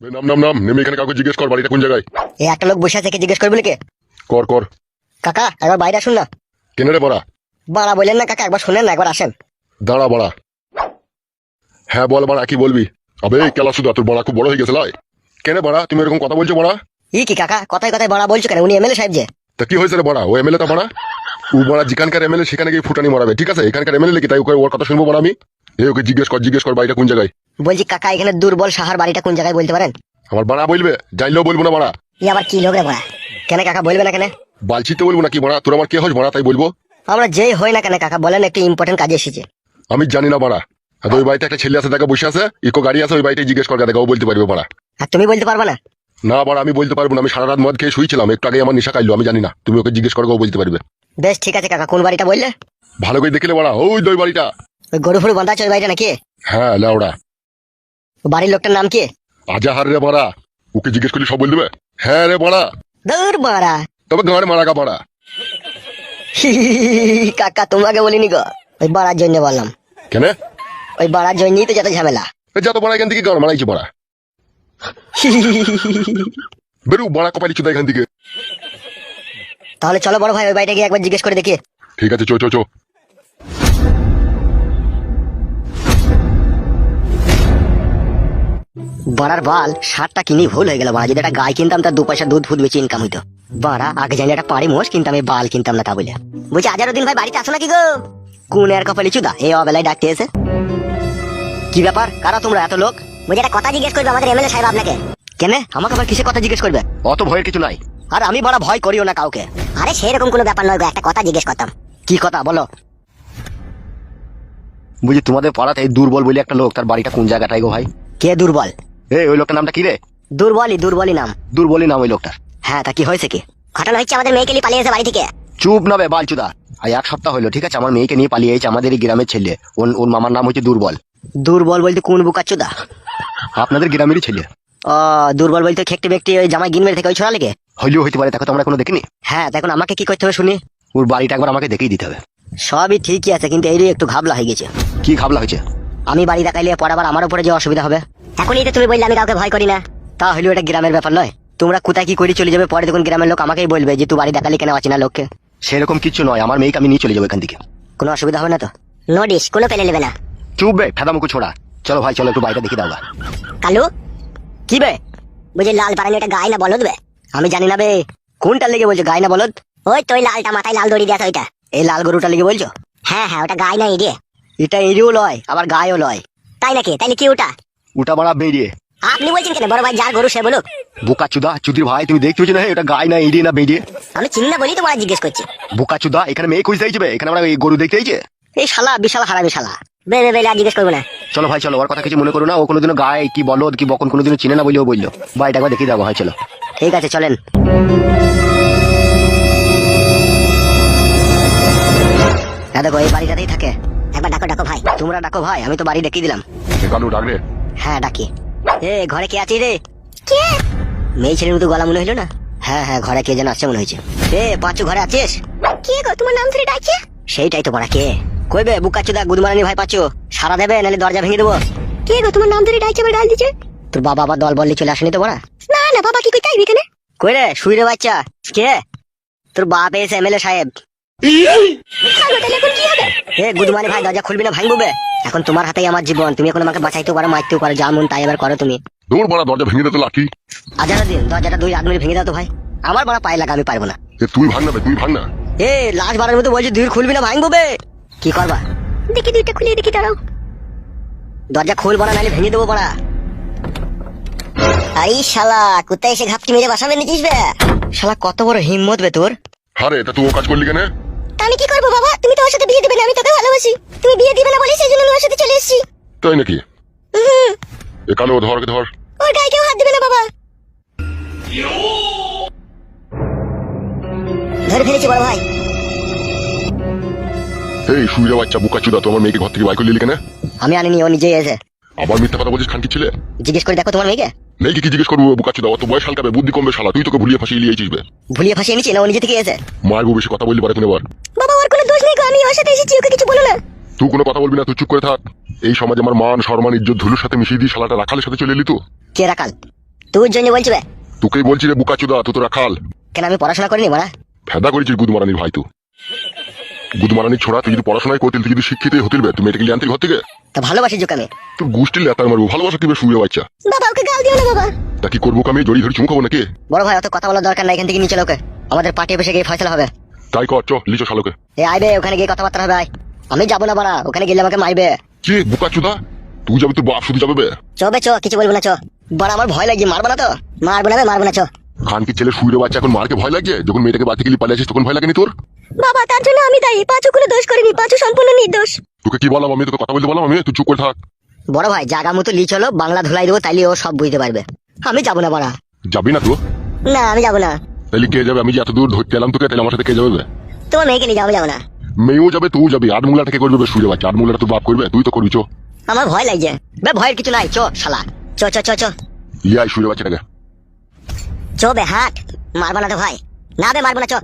নাম নাম নাম নেমে এখানে কাউকে জিজ্ঞেস কর বাড়িটা কোন জায়গায়। এই একটা লোক বসে আছে, কে জিজ্ঞেস করবি নাকি? কর কর। কাকা একবার বাইরে আসুন না। কেন রে বড়া? বাড়া বললেন না কাকা, একবার শোনেন না, একবার আসেন। দাঁড়া বড়া। হ্যাঁ বল বড়া, কি বলবি? আবে কেলা শুধু তোর বড়া খুব বড় হয়ে গেছে লাই। কেন বড়া তুমি এরকম কথা বলছো বড়া? ই কি কাকা, কথায় কথায় বাড়া বলছো কেন? উনি এমএলএ সাহেব যে। তা কি হয়েছে রে বড়া? ও এমএলএ তা বড়া, ও বড়া যেখানকার এমএলএ সেখানে গিয়ে ফুটানি মারাবে, ঠিক আছে? এখানকার এমএলএ কি তাই ওর কথা শুনবো বড়া আমি? ওকে জিজ্ঞেস কর বাড়িটা কোন জায়গায়। বলছি কাকা, এখানে দুর্বল সাহার বাড়িটা কোন জায়গায় বলতে পারেন? আমার বাড়া বলবে, জানলেও বলবো না বড়া। ই আবার কি লোক রে বাড়া? কেন কাকা বলবে না কেন? বালছিতে বলবো না কি বড়া? তোর আমার কে হয় বড়া তাই বলবো? আমরা যেই হই না কেন কাকা, বলেন একটু ইম্পর্টেন্ট কাজে এসেছে। আমি জানি না বড়া। আর ওই বাড়িতে একটা ছেলে আছে, দেখা বসে আছে, ইকো গাড়ি আছে, ওই বাড়িতে জিজ্ঞেস কর, দেখা ও বলতে পারবে বড়া। আর তুমি বলতে পারবে না? না বড়া আমি বলতে পারবো না, আমি সারা রাত মদ খেয়ে শুয়েছিলাম, একটু আগে আমার নেশা খাইলো, আমি জানি না, তুমি ওকে জিজ্ঞেস করো, ও বলতে পারবে। বেশ ঠিক আছে কাকা, কোন বাড়িটা বললে? ভালো করে দেখলে বড়া, ওই ওই বাড়িটা। ওই গরু ফরু বাঁধা আছে ওই বাড়িটা নাকি? হ্যাঁ লাউড়া। বাড়ির লোকটার নাম কি? আজাহার রে বড়া, ওকে জিজ্ঞেস করলে সব বল দেবে। হ্যাঁ রে বড়া। দূর বাড়া। তবে গাঁড় মারা গা বড়া। কাকা তোমাকে বলিনি গো, ওই বাড়ার জন্য বললাম। কেন? ওই বাড়ার জন্যই তো যত ঝামেলা। যত বড়া এখান থেকে গাঁড় মারাইছি বড়া। বেরু বড়া কপালি চুদা এখান থেকে। তাহলে চলো বড় ভাই, ওই বাড়িটা গিয়ে একবার জিজ্ঞেস করে দেখি। ঠিক আছে, চো চো চো। বাড়ার বাল সারটা কিনি ভুল হয়ে গেল বাড়া, যদি একটা গায়ে কিনতাম তার 2 পয়সা দুধ ফুদ বেশি ইনকাম হইতো। বাড়া আগে জানি একটা পাড়ি মোষ কিনতাম, এই বাল কিনতাম না তা বলে। বলছি আজারউদ্দিন ভাই বাড়িতে আসো নাকি গো? কোন এর কপালি চুদা এই অবেলায় ডাকতে এসে? কি ব্যাপার, কারা তোমরা এত লোক? বলছি একটা কথা জিজ্ঞেস করবে আমাদের এমএলএ সাহেব আপনাকে। কেন আমাকে আবার কিসে কথা জিজ্ঞেস করবে? অত ভয়ের কিছু নাই। আর আমি বড় ভয় করিও না কাউকে। আরে সেরকম কোনো ব্যাপার নয় গো, একটা কথা জিজ্ঞেস করতাম। কি কথা বলো? বুঝি তোমাদের পাড়াতে এই দুর্বল বলে একটা লোক, তার বাড়িটা কোন জায়গাটাই গো ভাই? কে দুর্বল? ওই লোকটার নামটা কি রে? দুর্বলই নাম। দুর্বলই নাম ওই লোকটার। হ্যাঁ তা কি হয়েছে কি? ঘটনা হচ্ছে আমাদের মেয়েকে নিয়ে পালিয়ে এসে বাড়ি থেকে। চুপ না বে বালচুদা। আর 1 সপ্তাহ হলো, ঠিক আছে, আমার মেয়েকে নিয়ে পালিয়ে এসেছে আমাদের এই গ্রামের ছেলে। ওর মামার নাম হচ্ছে দুর্বল। দুর্বল বলতে কোন বুকাচুদা? আপনাদের গ্রামেরই ছেলে। ও দুর্বল বলতে খেকটি ব্যক্তি ওই জামাই গিন মেরে থেকে ওই ছোড়া লেগে? হইলেও হইতে পারে, দেখো তো আমরা কোনো দেখিনি। হ্যাঁ দেখুন আমাকে কি করতে হবে শুনি। ওর বাড়িটা একবার আমাকে দেখেই দিতে হবে। সবই ঠিকই আছে, কিন্তু এই একটু ঘাবলা হয়ে গেছে। কি ঘাবলা হয়েছে? আমি বাড়ি দেখাইলে পরে আবার আমার উপরে যে অসুবিধা হবে। এখনই তো তুমি বললে আমি কাউকে ভয় করি না, তা হইলেও এটা গ্রামের ব্যাপার নয়। তোমরা কোথায় কি করে চলে যাবে, পরে দেখুন গ্রামের লোক আমাকেই বলবে যে তুই বাড়ি দেখালি কেন অচেনা লোককে। সেরকম কিছু নয়, আমার মেয়েকে আমি নিয়ে চলে যাবো এখান থেকে। কোনো অসুবিধা হবে না তো? নোটিস কোনো পেলে নেবে না। চুপ বে ফেদামুকু ছোড়া। চলো ভাই চলো, একটু বাড়িটা দেখি দাও। কালু কি বে? বুঝি লাল পারানি এটা গায়ে না বলদ বে? আমি জানি না বে। কোনটা লেগে বলছো গায়ে না বলদ? ওই তো লালটা মাথায় লাল দড়ি দেয়া ওইটা। এই লাল গরুটা লেগে বলছো? হ্যাঁ হ্যাঁ ওটা গায়ে না ইডিয়ে। এটা ইডিও লয় আবার গায়েও লয়। তাই নাকি? তাইলে কি ওটা? ওটা বাড়া বেরিয়ে। আপনি বলছেন কেন? বড় ভাই যার গরু সে বলুক। বোকা চুদা চুদির ভাই, তুমি দেখতে পেয়েছো না এটা গায়ে না এড়িয়ে না বেরিয়ে? আমি চিনি না বলি তো মারা জিজ্ঞেস করছি। বোকা চুদা, এখানে মেয়ে খুঁজতে যাবে, এখানে আমরা এই গরু দেখতে যাইছে। এই শালা বিশাল হারামি শালা। বে বে বে আর জিজ্ঞেস করবো না। চলো ভাই চলো, ওর কথা কিছু মনে করো না, ও কোনোদিনও গায়ে কি বলদ কি বকন কোনোদিনও চিনে না বলেও বললো। বাড়িটা একবার দেখিয়ে দেবো, হয় চলো। ঠিক আছে চলেন। দেখো এই বাড়িটাতেই থাকে। একবার ডাকো ডাকো ভাই। তোমরা ডাকো ভাই, আমি তো বাড়ি দেখিয়ে দিলাম। কালু ডাক রে। হ্যাঁ ডাকি। এ ঘরে কে আছিস রে? কে? মেয়ে ছেলের মতো গলা মনে হইলো না? হ্যাঁ হ্যাঁ ঘরে কে যেন আসছে মনে হয়েছে। এ পাঁচু ঘরে আছিস? কে গো তোমার নাম ধরে ডাকছে? সেইটাই তো বড়া কে? কইবে বুকাচুদা গুদমারানি ভাই পাঁচু সারা দেবে নালে দরজা ভেঙে দেবো। কে গো তোমার নাম ধরে ডাকছে আবার গাল দিচ্ছে? তোর বাবা আবার দল বললি চলে আসেনি তো বড়া? না না বাবা কি কইতে আইবি এখানে? কই রে শুই রে বাচ্চা। কে? তোর বাপ এসে এমএলএ সাহেব। এ গুদমানি ভাই দরজা খুলবি না ভাঙবো বে। এখন তোমার হাতেই আমার জীবন, তুমি এখন আমাকে বাঁচাইতেও পারো মারতেও পারো, যা মন তাই এবার করো তুমি। দৌড় বড়া, দরজা ভেঙে দে তো লাঠি। আজারউদ্দিন দরজাটা 2 রাত ভেঙে দাও তো ভাই। আমার বড় পায়ে লাগা, আমি পারবো না। তুই ভাঙ না বে, তুই ভাঙ না। এ লাশ বাড়ার মতো বলছি, 2 খুলবি না ভাঙবো বে। কি করবা? দেখি 2টা খুলিয়ে দেখি, দাঁড়াও। দরজা খুলবো না নাহলে ভেঙে দেবো বড়া। আরে শালা কোথায় এসে ঘাপটি মেরে বসাবে নিছিস বে? শালা কত বড় হিম্মত বে তোর। আরে তা তুই ও কাজ করলি কেন? আমি কি করবো বাবা? তুমি তো ওর সাথে বিয়ে দিবে না, আমি তোকে ভালোবাসি। তুমি বিয়ে দিবে না বলি সেজন্য আমি ওর সাথে চলে এসেছি। তাই নাকি? এ কালু ধর কে ধর। ওর গায়ে কেউ হাত দিবে না বাবা। ধরে ফেলেছি বড় ভাই। এই শুইরে বাচ্চা বুকা চুদা, তোমার মেয়েকে ঘর থেকে বাইর করে নিলি কেন? আমি আনিনি, ও নিজেই এসে। আবার মিথ্যা কথা বলছিস খানকি ছেলে। জিজ্ঞেস করে দেখো তোমার মেয়েকে। মেয়েকে কি জিজ্ঞেস করবো বুকা চুদা? অত বয়স হালকাবে, বুদ্ধি কমবে শালা, তুই তোকে ভুলিয়ে ফাঁসিয়ে লিয়েছিস বে। ভুলিয়ে ফাঁসিয়ে এনেছি না, ও নিজে থেকে এসে। মারবো বেশি কথা বললি পারে তুমি এবার। বাবা ওর কোনো দোষ নেই গো, আমি ওর সাথে এসেছি, ওকে কিছু বলো না। তুই কোনো কথা বলবি না, তুই চুপ করে থাক। এই সমাজে আমার মান সম্মান ইজ্জত ধুলোর সাথে মিশিয়ে দিয়ে শালাটা রাখালের সাথে চলে এলি তো। কে রাখাল? তোর জন্য বলছি বে। তোকেই বলছি রে বুকা চুদা, তুই তোরা খাল কেন আমি পড়াশোনা করিনি মারা? ফেদা করেছিস গুদমারানির ভাই তুই। গুদমারানির ছোড়া, তুই যদি পড়াশোনায় করতিল, তুই যদি শিক্ষিতই হতিল বে, তুমি এটাকে আনতিল ঘর থেকে। তা ভালোবাসি যোগ আমি। তোর গোষ্ঠীর লেতার মারবো, ভালোবাসা কি বে শুয়ে বাচ্চা। বাবা ওকে গাল দিও না বাবা। তা কি করবো আমি, জড়ি ধরে চুমু খাবো নাকি? বড় ভাই অত কথা বলার দরকার নাই, এখান থেকে নিচে লোকে আমাদের পার্টি বসে গিয়ে ফয়সালা হবে। তাই কর, চ লিচো শালোকে। এ আইবে, ওখানে গিয়ে কথাবার্তা হবে। আয়। আমি যাবো না বাড়া, ওখানে গেলে আমাকে মারবে। কি বুকা চুদা, তুই যাবি তোর বাপ শুধু যাবে বে? চ বে চ, কিছু বলবো না চ। বাড়া আমার ভয় লাগছে, মারবো না তো? মারবো না বে, মারবো না চ। খানকি ছেলে শুয়ে বাচ্চা এখন মারকে ভয় লাগছে, যখন মেয়েটাকে বাড়ি গেলি পালিয়ে আসিস তখন ভয় লাগেনি তোর? বাবা তার জন্য আমি দায়ী, পাঁচু কোনো দোষ করিনি, পাঁচু সম্পূর্ণ নির্দোষ। তোকে কি বললাম আমি, তোকে কথা বলতে বললাম আমি, তুই চুপ করে থাক। বড় ভাই জাগা মতো লি চলো, বাংলা ধুলাই দেবো, তাইলে ও সব বুঝতে পারবে। আমি যাবো না বাড়া। যাবি না তো? না আমি যাবো না। তাহলে কে যাবে? আমি যে এত দূর ধরতে এলাম তোকে, তাহলে আমার সাথে কে যাবে বে? তোমার মেয়েকে নিয়ে যাবো, যাবো না। মেয়েও যাবে, তুই যাবি। আটমুলাটা কে করবে বে শুয়ে বাচ্চা? আটমুলাটা তোর বাপ করবে, তুই তো করবি। চো আমার ভয় লাগছে বে, ভয়ের কিছু নাই, চ শালা। চ চ চ চ ইয়াই শুয়ে বাচ্চাটাকে। চ বে হাট। মারবো না তো ভাই? না বে মারবো না, চ।